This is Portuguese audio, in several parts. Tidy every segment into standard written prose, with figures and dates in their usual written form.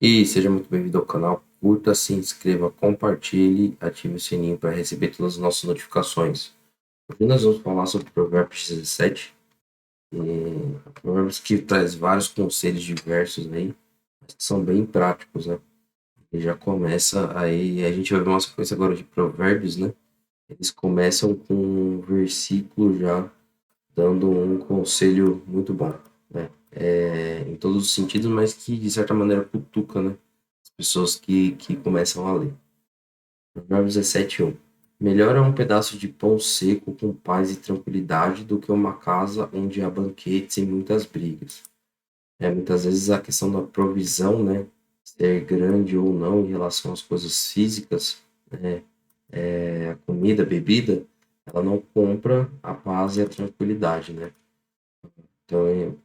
E seja muito bem-vindo ao canal. Curta, se inscreva, compartilhe, ative o sininho para receber todas as nossas notificações. Hoje nós vamos falar sobre Provérbios 17, Provérbios que traz vários conselhos diversos aí, que são bem práticos, né? E já começa aí, a gente vai ver uma sequência agora de Provérbios, né? Eles começam com um versículo já dando um conselho muito bom, né? Em todos os sentidos, mas que de certa maneira cutuca, né? As pessoas que começam a ler. Provérbios 17:1. Melhor é um pedaço de pão seco com paz e tranquilidade do que uma casa onde há banquetes e muitas brigas. Muitas vezes a questão da provisão, né? Ser grande ou não em relação às coisas físicas, né? A comida, a bebida, ela não compra a paz e a tranquilidade, né? Então,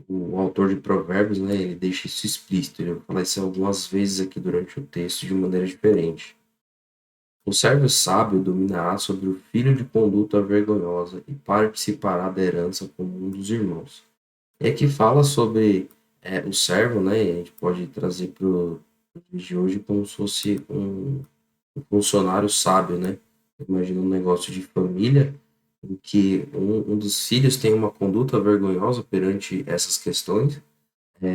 o autor de Provérbios, né, ele deixa isso explícito. Ele vai falar isso algumas vezes aqui durante o texto de maneira diferente. O servo sábio dominará sobre o filho de conduta vergonhosa e participará da herança como um dos irmãos. E aqui fala sobre o servo, né? A gente pode trazer para o dia de hoje como se fosse um funcionário sábio, né? Imagina um negócio de família em que um dos filhos tem uma conduta vergonhosa perante essas questões,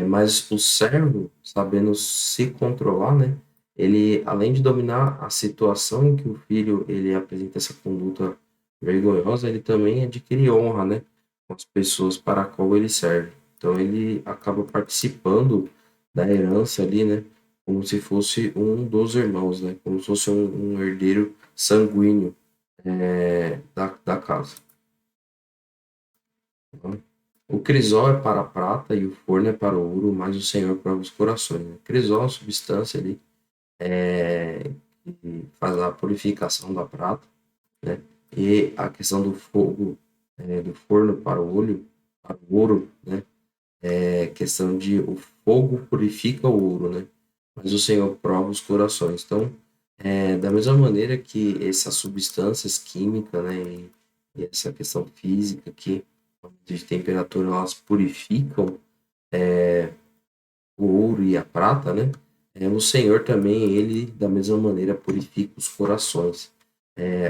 mas o servo, sabendo se controlar, né? Ele, além de dominar a situação em que o filho ele apresenta essa conduta vergonhosa, ele também adquire honra, né? Com as pessoas para a qual ele serve. Então ele acaba participando da herança ali, né? Como se fosse um dos irmãos, né? Como se fosse um herdeiro sanguíneo da casa. Tá? O crisol é para a prata e o forno é para o ouro, mas o Senhor prova os corações. Né? Crisol é uma substância ali que faz a purificação da prata, né? E a questão do fogo, do forno para o ouro, né? É questão de o fogo purifica o ouro, né? Mas o Senhor prova os corações. Então, da mesma maneira que essas substâncias químicas, né? E essa questão física que de temperatura elas purificam o ouro e a prata, né? O Senhor também, ele, da mesma maneira, purifica os corações,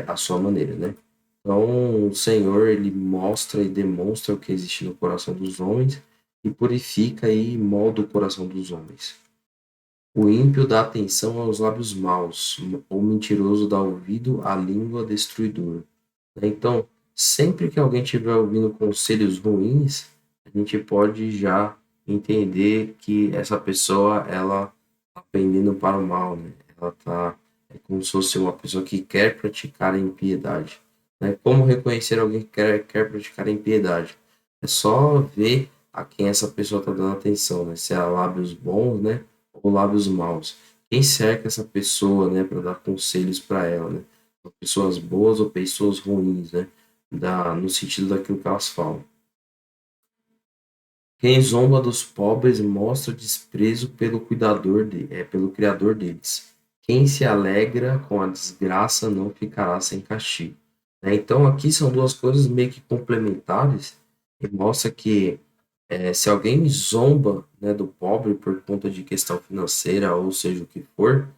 à sua maneira, né? Então, o Senhor, ele mostra e demonstra o que existe no coração dos homens e purifica e molda o coração dos homens. O ímpio dá atenção aos lábios maus, o mentiroso dá ouvido à língua destruidora. Né? Então, sempre que alguém estiver ouvindo conselhos ruins, a gente pode já entender que essa pessoa ela está pendendo para o mal, né? Ela está como se fosse uma pessoa que quer praticar a impiedade. Né? Como reconhecer alguém que quer praticar a impiedade? É só ver a quem essa pessoa está dando atenção, né? Se é lábios bons, né? Ou lábios maus. Quem cerca essa pessoa, né? Para dar conselhos para ela, né? Pessoas boas ou pessoas ruins, né? No sentido daquilo que elas falam. Quem zomba dos pobres mostra desprezo pelo Criador deles. Quem se alegra com a desgraça não ficará sem castigo. Né? Então, aqui são duas coisas meio que complementares e mostra que se alguém zomba, né, do pobre por conta de questão financeira, ou seja, o que for,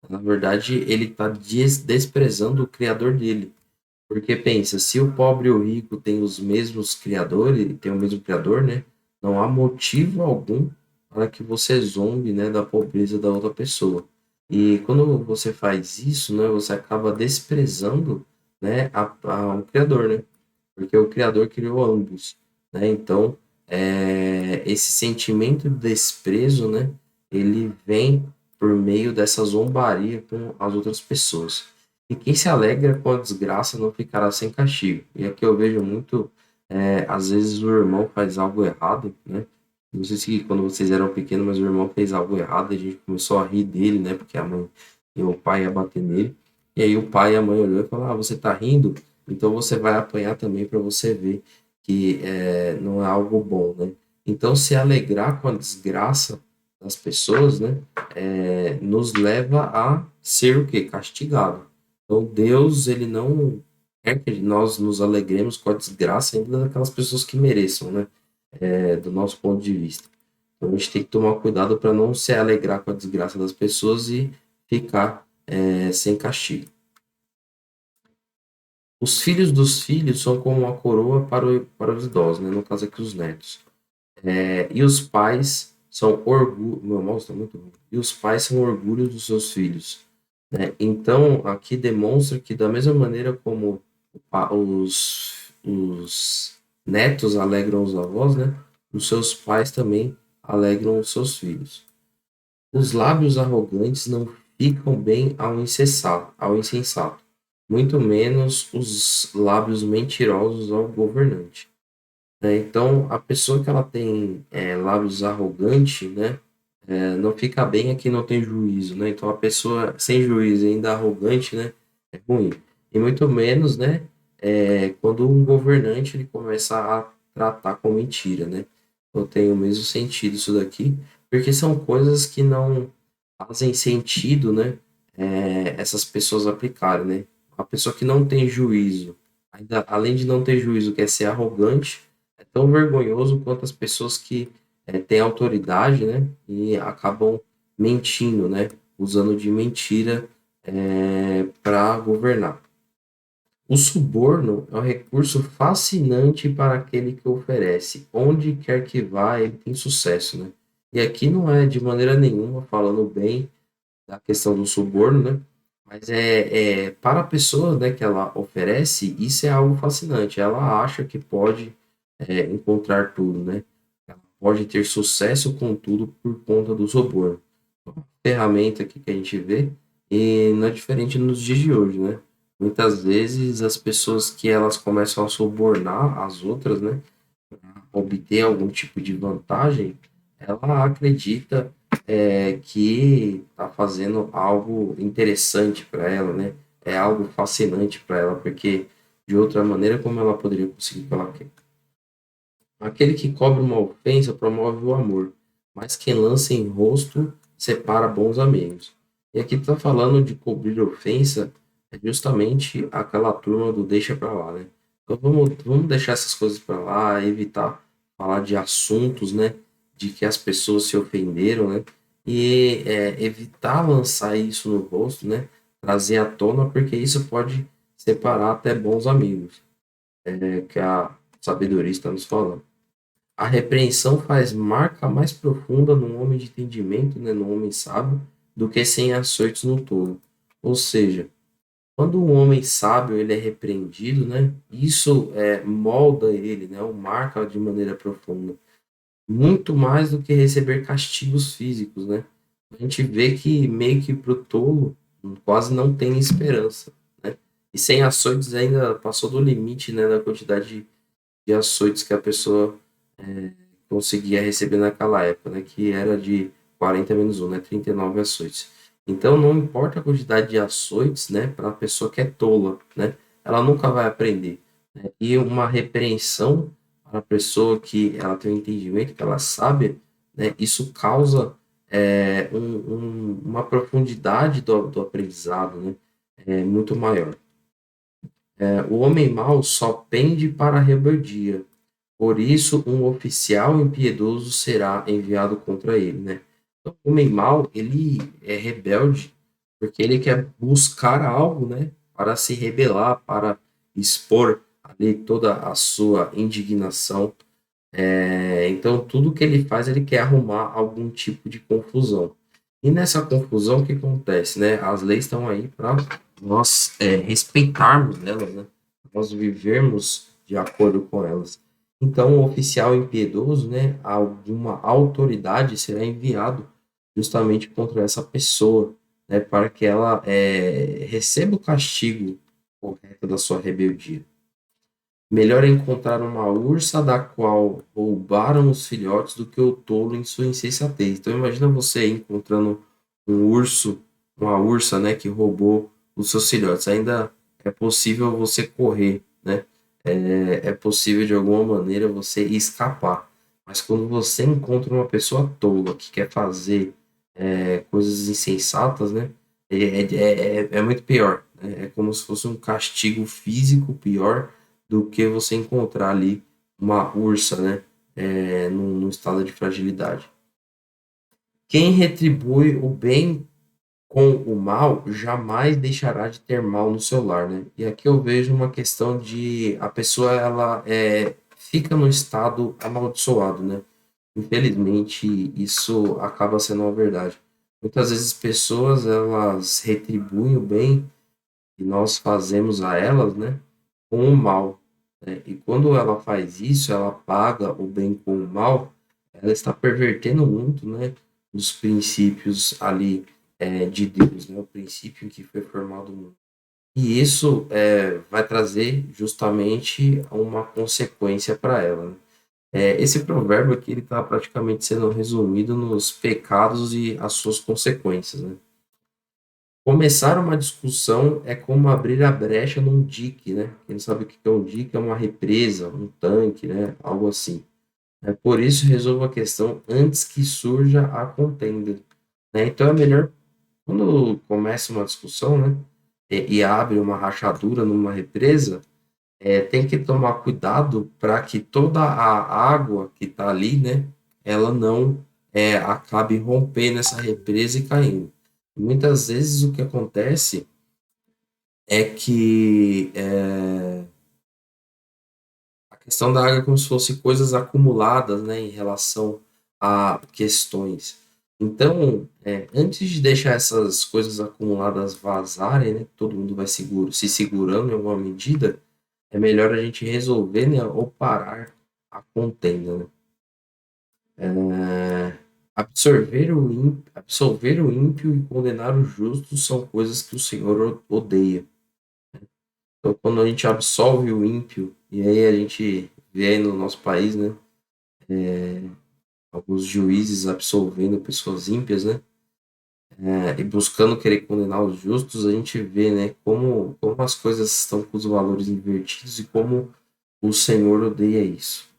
na verdade ele está desprezando o Criador dele. Porque pensa, se o pobre e o rico têm os mesmos criadores, tem o mesmo criador, né? Não há motivo algum para que você zombe, né, da pobreza da outra pessoa. E quando você faz isso, né, você acaba desprezando, né, o criador, né? Porque o criador criou ambos, né? Então, esse sentimento de desprezo, né, ele vem por meio dessa zombaria com as outras pessoas. E quem se alegra com a desgraça não ficará sem castigo. E aqui eu vejo muito, às vezes o irmão faz algo errado, né? Não sei se quando vocês eram pequenos, mas o irmão fez algo errado e a gente começou a rir dele, né? Porque a mãe e o pai ia bater nele. E aí o pai e a mãe olhou e falaram: Ah, você tá rindo? Então você vai apanhar também para você ver que não é algo bom, né? Então se alegrar com a desgraça das pessoas, né? Nos leva a ser o quê? Castigado. Então Deus, ele não quer que nós nos alegremos com a desgraça ainda daquelas pessoas que mereçam, né? Do nosso ponto de vista. Então a gente tem que tomar cuidado para não se alegrar com a desgraça das pessoas e ficar sem castigo. Os filhos dos filhos são como uma coroa para os idosos, né? No caso aqui, os netos. E os pais são orgulho. Meu mouse está muito ruim. E os pais são orgulho dos seus filhos, né? Então, aqui demonstra que, da mesma maneira como os netos alegram os avós, né? Os seus pais também alegram os seus filhos. Os lábios arrogantes não ficam bem ao insensato, muito menos os lábios mentirosos ao governante, né? Então, a pessoa que ela tem lábios arrogantes, né, não fica bem a quem não tem juízo, né? Então, a pessoa sem juízo e ainda arrogante, né, é ruim. E muito menos, né, quando um governante ele começa a tratar com mentira, né? Então, tem o mesmo sentido isso daqui, porque são coisas que não fazem sentido, né, essas pessoas aplicarem, né? A pessoa que não tem juízo, ainda além de não ter juízo, quer ser arrogante, é tão vergonhoso quanto as pessoas que têm autoridade, né, e acabam mentindo, né, usando de mentira para governar. O suborno é um recurso fascinante para aquele que oferece. Onde quer que vá, ele tem sucesso, né? E aqui não é de maneira nenhuma falando bem da questão do suborno, né? Mas para a pessoa, né, que ela oferece, isso é algo fascinante. Ela acha que pode encontrar tudo, né? Ela pode ter sucesso com tudo por conta do suborno. Uma ferramenta aqui que a gente vê e não é diferente nos dias de hoje, né? Muitas vezes as pessoas que elas começam a subornar as outras, né, obter algum tipo de vantagem, ela acredita que está fazendo algo interessante para ela, né? É algo fascinante para ela, porque de outra maneira, como ela poderia conseguir o que ela quer? Aquele que cobre uma ofensa promove o amor, mas quem lança em rosto separa bons amigos. E aqui está falando de cobrir ofensa, é justamente aquela turma do deixa para lá, né? Então vamos deixar essas coisas para lá, evitar falar de assuntos, né? De que as pessoas se ofenderam, né? E evitar lançar isso no rosto, né? Trazer à tona, porque isso pode separar até bons amigos, que a sabedoria está nos falando. A repreensão faz marca mais profunda no homem de entendimento, né, no homem sábio, do que sem açoites no tolo. Ou seja, quando um homem sábio ele é repreendido, né, isso molda ele, né, o marca de maneira profunda. Muito mais do que receber castigos físicos, né? A gente vê que meio que para o tolo quase não tem esperança, né? E sem açoites ainda passou do limite, né, da quantidade de açoites que a pessoa conseguia receber naquela época, né, que era de 40 menos 1, né, 39 açoites. Então, não importa a quantidade de açoites, né, para a pessoa que é tola, né, ela nunca vai aprender, né, e uma repreensão para a pessoa que ela tem um entendimento, que ela sabe, né, isso causa uma profundidade do aprendizado, né, muito maior. O homem mau só pende para a rebeldia, por isso, um oficial impiedoso será enviado contra ele, né? Então, o homem mau, ele é rebelde porque ele quer buscar algo, né? Para se rebelar, para expor ali toda a sua indignação. Então, tudo que ele faz, ele quer arrumar algum tipo de confusão. E nessa confusão, o que acontece, né? As leis estão aí para nós respeitarmos elas, né? Nós vivermos de acordo com elas. Então, o oficial impiedoso, né, alguma autoridade será enviado justamente contra essa pessoa, né, para que ela receba o castigo correto da sua rebeldia. Melhor é encontrar uma ursa da qual roubaram os filhotes do que o tolo em sua insensatez. Então, imagina você encontrando um urso, uma ursa, né, que roubou os seus filhotes. Ainda é possível você correr, né? É possível de alguma maneira você escapar. Mas quando você encontra uma pessoa tola que quer fazer coisas insensatas, né? É muito pior, né? É como se fosse um castigo físico pior do que você encontrar ali uma ursa, né? Num estado de fragilidade. Quem retribui o bem com o mal jamais deixará de ter mal no seu lar, né? E aqui eu vejo uma questão de a pessoa ela fica no estado amaldiçoado, né? Infelizmente isso acaba sendo uma verdade. Muitas vezes pessoas elas retribuem o bem que nós fazemos a elas, né? Com o mal, né? E quando ela faz isso, ela paga o bem com o mal, ela está pervertendo muito, né? Os princípios ali de Deus, né? O princípio em que foi formado o mundo. E isso vai trazer justamente uma consequência para ela, né? Esse provérbio aqui ele está praticamente sendo resumido nos pecados e as suas consequências, né? Começar uma discussão é como abrir a brecha num dique, né? Quem sabe o que é um dique? É uma represa, um tanque, né? Algo assim. Por isso, resolva a questão antes que surja a contenda, né? Então, é melhor, quando começa uma discussão, né? E abre uma rachadura numa represa, tem que tomar cuidado para que toda a água que está ali, né? Ela não acabe rompendo essa represa e caindo. Muitas vezes o que acontece é que a questão da água é como se fosse coisas acumuladas, né, em relação a questões. Então, antes de deixar essas coisas acumuladas vazarem, né, todo mundo vai se segurando em alguma medida, é melhor a gente resolver, né, ou parar a contenda, né? Absolver o ímpio e condenar o justo são coisas que o Senhor odeia. Então, quando a gente absolve o ímpio, e aí a gente vê aí no nosso país, né, alguns juízes absolvendo pessoas ímpias, né, e buscando querer condenar os justos, a gente vê, né, como as coisas estão com os valores invertidos e como o Senhor odeia isso.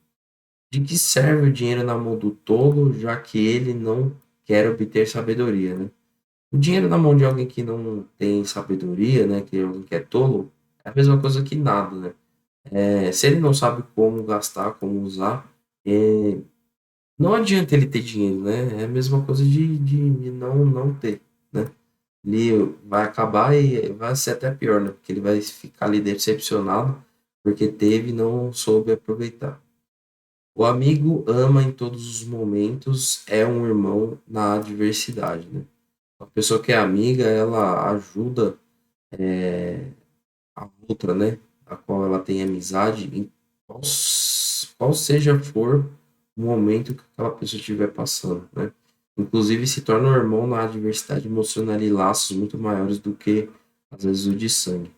De que serve o dinheiro na mão do tolo, já que ele não quer obter sabedoria, né? O dinheiro na mão de alguém que não tem sabedoria, né, que é alguém que é tolo, é a mesma coisa que nada, né? Se ele não sabe como gastar, como usar, é, não adianta ele ter dinheiro, né? É a mesma coisa de não ter, né? Ele vai acabar e vai ser até pior, né? Porque ele vai ficar ali decepcionado porque teve e não soube aproveitar. O amigo ama em todos os momentos, é um irmão na adversidade, né? A pessoa que é amiga, ela ajuda a outra, né? A qual ela tem amizade, em qual seja for o momento que aquela pessoa estiver passando, né? Inclusive se torna um irmão na adversidade, mostrando ali laços muito maiores do que, às vezes, o de sangue.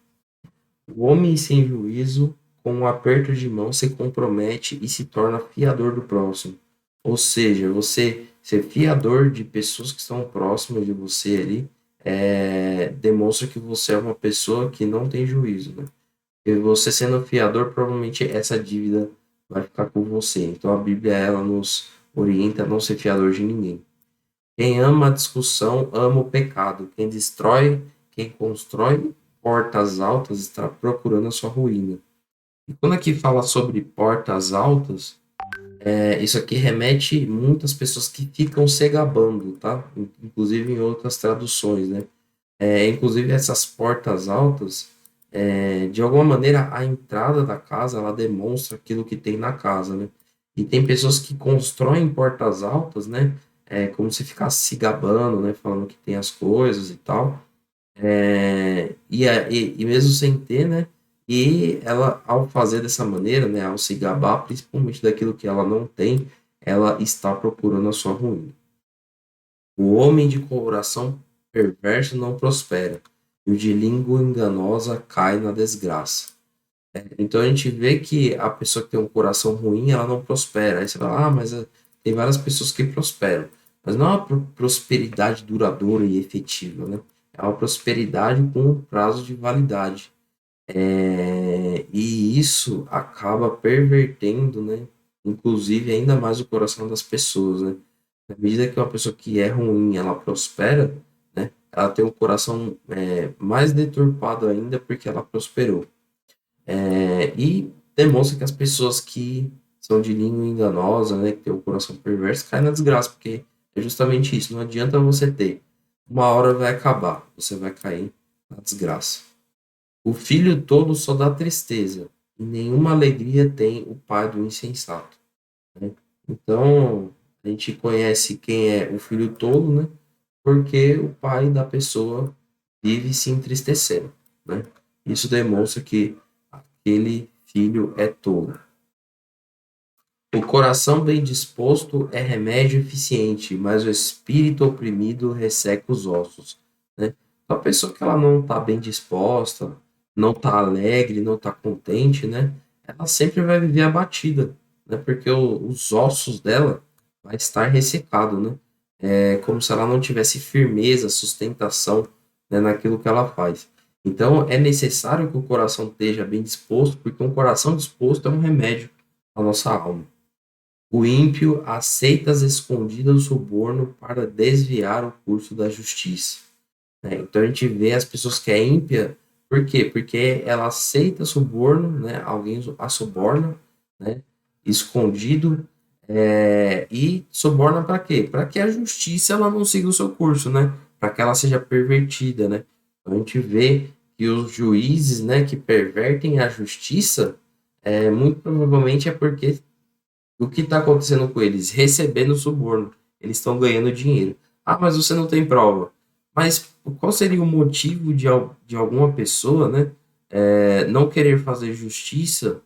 O homem sem juízo, com um aperto de mão, se compromete e se torna fiador do próximo. Ou seja, você ser fiador de pessoas que estão próximas de você ali, demonstra que você é uma pessoa que não tem juízo, né? E você sendo fiador, provavelmente essa dívida vai ficar com você. Então a Bíblia ela nos orienta a não ser fiador de ninguém. Quem ama a discussão ama o pecado. Quem constrói portas altas está procurando a sua ruína. E quando aqui fala sobre portas altas, isso aqui remete muitas pessoas que ficam se gabando, tá? Inclusive em outras traduções, né? Inclusive essas portas altas, de alguma maneira a entrada da casa ela demonstra aquilo que tem na casa, né? E tem pessoas que constroem portas altas, né? Como se ficasse se gabando, né? Falando que tem as coisas e tal. E mesmo sem ter, né? E ela, ao fazer dessa maneira, né? Ao se gabar, principalmente daquilo que ela não tem, ela está procurando a sua ruína. O homem de coração perverso não prospera, e o de língua enganosa cai na desgraça. Então a gente vê que a pessoa que tem um coração ruim, ela não prospera. Aí você fala, mas tem várias pessoas que prosperam. Mas não é uma prosperidade duradoura e efetiva, né? É uma prosperidade com um prazo de validade. E isso acaba pervertendo, né? Inclusive ainda mais o coração das pessoas, né? Na medida que uma pessoa que é ruim, ela prospera, né? Ela tem um coração mais deturpado ainda porque ela prosperou. E demonstra que as pessoas que são de língua enganosa, né, que tem o coração perverso, caem na desgraça, porque é justamente isso. Não adianta você ter. Uma hora vai acabar, você vai cair na desgraça. O filho tolo só dá tristeza, e nenhuma alegria tem o pai do insensato, né? Então, a gente conhece quem é o filho tolo, né? Porque o pai da pessoa vive se entristecendo, né? Isso demonstra que aquele filho é tolo. O coração bem disposto é remédio eficiente, mas o espírito oprimido resseca os ossos, né? Então, a pessoa que ela não está bem disposta, não está alegre, não está contente, né? Ela sempre vai viver abatida, né? Porque os ossos dela vai estar ressecado, né? É como se ela não tivesse firmeza, sustentação, né, naquilo que ela faz. Então, é necessário que o coração esteja bem disposto, porque um coração disposto é um remédio à nossa alma. O ímpio aceita as escondidas do suborno para desviar o curso da justiça, né? Então a gente vê as pessoas que é ímpia, por quê? Porque ela aceita suborno, né? Alguém a suborna, né? Escondido, e suborna para quê? Para que a justiça ela não siga o seu curso, né? Para que ela seja pervertida, né? Então a gente vê que os juízes, né, que pervertem a justiça, muito provavelmente é porque o que está acontecendo com eles? Recebendo suborno. Eles estão ganhando dinheiro. Ah, mas você não tem prova. Mas qual seria o motivo de alguma pessoa, né, não querer fazer justiça,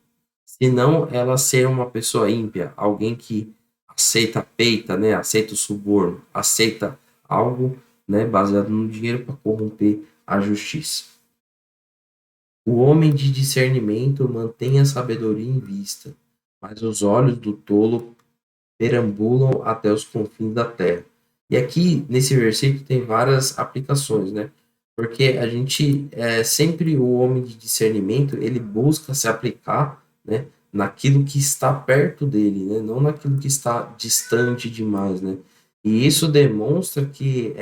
se não ela ser uma pessoa ímpia, alguém que aceita peita, né, aceita o suborno, aceita algo, né, baseado no dinheiro para corromper a justiça. O homem de discernimento mantém a sabedoria em vista, mas os olhos do tolo perambulam até os confins da terra. E aqui, nesse versículo, tem várias aplicações, né? Porque a gente, sempre o homem de discernimento, ele busca se aplicar, né, naquilo que está perto dele, né? Não naquilo que está distante demais, né? E isso demonstra que,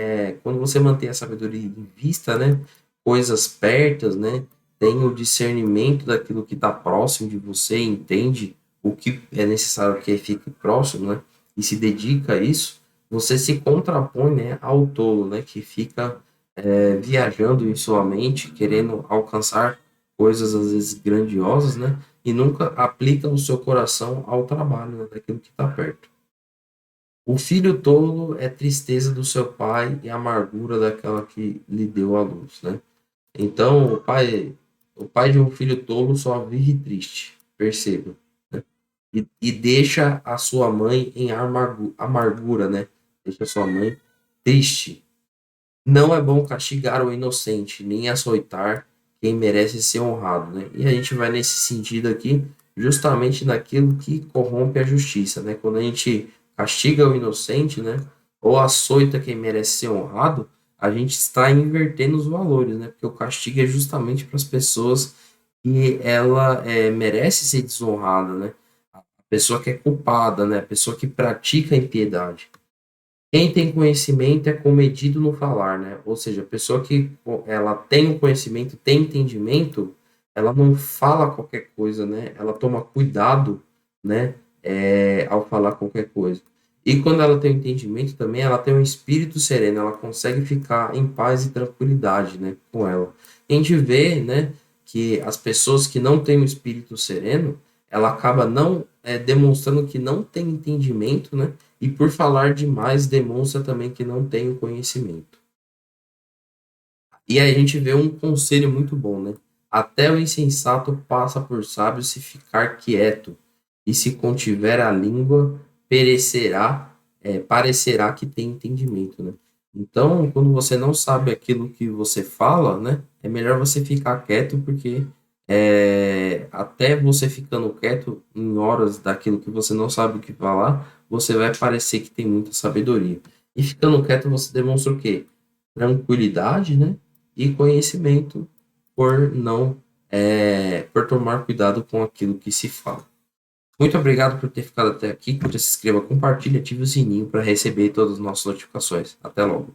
quando você mantém a sabedoria em vista, né, coisas pertas, né, tem o discernimento daquilo que está próximo de você, entende o que é necessário que fique próximo, né? E se dedica a isso, você se contrapõe, né, ao tolo, né, que fica viajando em sua mente, querendo alcançar coisas às vezes grandiosas, né? E nunca aplica o seu coração ao trabalho, né, daquilo que está perto. O filho tolo é tristeza do seu pai e amargura daquela que lhe deu a luz, né? Então, o pai de um filho tolo só vive triste, perceba, né? E deixa a sua mãe em amargura, né? Deixa a sua mãe triste. Não é bom castigar o inocente, nem açoitar quem merece ser honrado, né? E a gente vai nesse sentido aqui, justamente naquilo que corrompe a justiça, né? Quando a gente castiga o inocente, né? Ou açoita quem merece ser honrado, a gente está invertendo os valores, né? Porque o castigo é justamente para as pessoas que ela merece ser desonrada, né? A pessoa que é culpada, né? A pessoa que pratica a impiedade. Quem tem conhecimento é comedido no falar, né? Ou seja, a pessoa que ela tem o conhecimento, tem entendimento, ela não fala qualquer coisa, né? Ela toma cuidado, né? Ao falar qualquer coisa. E quando ela tem entendimento também, ela tem um espírito sereno, ela consegue ficar em paz e tranquilidade, né? Com ela. E a gente vê, né? Que as pessoas que não têm um espírito sereno, ela acaba não demonstrando que não tem entendimento, né? E por falar demais, demonstra também que não tem o conhecimento. E aí a gente vê um conselho muito bom, né? Até o insensato passa por sábio se ficar quieto, e se contiver a língua, parecerá que tem entendimento, né? Então, quando você não sabe aquilo que você fala, né? É melhor você ficar quieto, porque até você ficando quieto em horas daquilo que você não sabe o que falar, você vai parecer que tem muita sabedoria. E ficando quieto, você demonstra o quê? Tranquilidade, né? E conhecimento por tomar cuidado com aquilo que se fala. Muito obrigado por ter ficado até aqui. Curta, se inscreva, compartilhe, ative o sininho para receber todas as nossas notificações. Até logo.